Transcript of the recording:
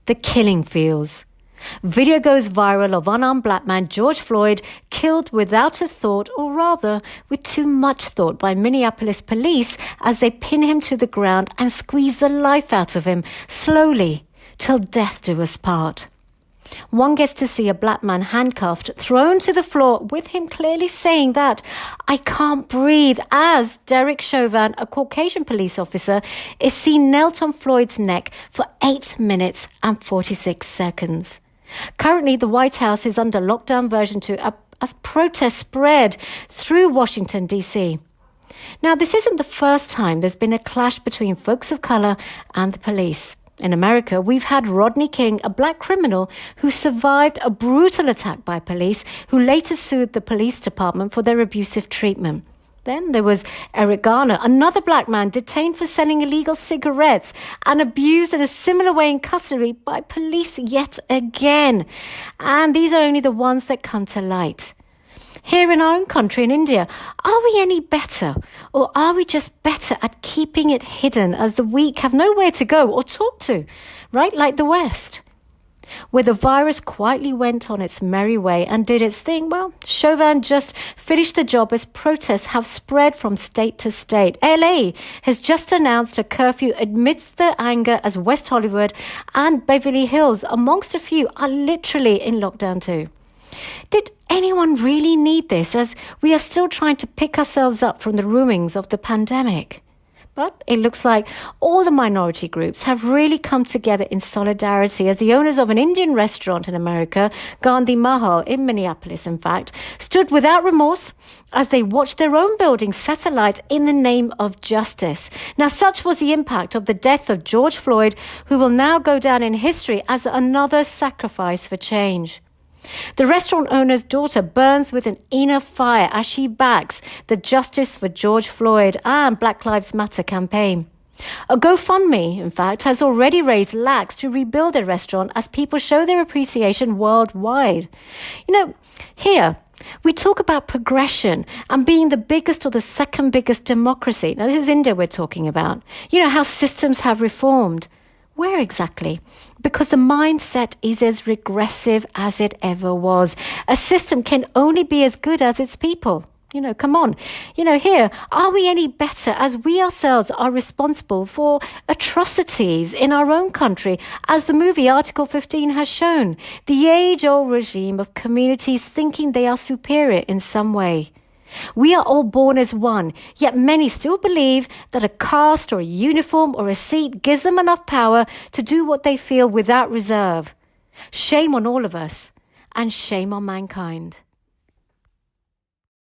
The killing fields. Video goes viral of unarmed black man George Floyd killed without a thought, or rather with too much thought, by Minneapolis police as they pin him to the ground and squeeze the life out of him slowly till death do us part. One gets to see a black man handcuffed, thrown to the floor, with him clearly saying that, "I can't breathe," as Derek Chauvin, a Caucasian police officer, is seen knelt on Floyd's neck for 8 minutes and 46 seconds. Currently, the White House is under lockdown version 2 as protests spread through Washington, D.C. Now, this isn't the first time there's been a clash between folks of color and the police. In America, we've had Rodney King, a black criminal who survived a brutal attack by police, who later sued the police department for their abusive treatment. Then there was Eric Garner, another black man detained for selling illegal cigarettes and abused in a similar way in custody by police yet again. And these are only the ones that come to light. Here in our own country, in India, are we any better? Or are we just better at keeping it hidden as the weak have nowhere to go or talk to, right? Like the West. Where the virus quietly went on its merry way and did its thing, well, Chauvin just finished the job as protests have spread from state to state. LA has just announced a curfew amidst the anger as West Hollywood and Beverly Hills, amongst a few, are literally in lockdown too. Did anyone really need this, as we are still trying to pick ourselves up from the ruins of the pandemic? But it looks like all the minority groups have really come together in solidarity, as the owners of an Indian restaurant in America, Gandhi Mahal in Minneapolis, in fact, stood without remorse as they watched their own building set alight in the name of justice. Now, such was the impact of the death of George Floyd, who will now go down in history as another sacrifice for change. The restaurant owner's daughter burns with an inner fire as she backs the Justice for George Floyd and Black Lives Matter campaign. A GoFundMe, in fact, has already raised lakhs to rebuild the restaurant as people show their appreciation worldwide. Here, we talk about progression and being the biggest or the second biggest democracy. Now, this is India we're talking about. How systems have reformed. Where exactly? Because the mindset is as regressive as it ever was. A system can only be as good as its people. Come on. Here, are we any better, as we ourselves are responsible for atrocities in our own country, as the movie Article 15 has shown? The age-old regime of communities thinking they are superior in some way. We are all born as one, yet many still believe that a caste or a uniform or a seat gives them enough power to do what they feel without reserve. Shame on all of us, and shame on mankind.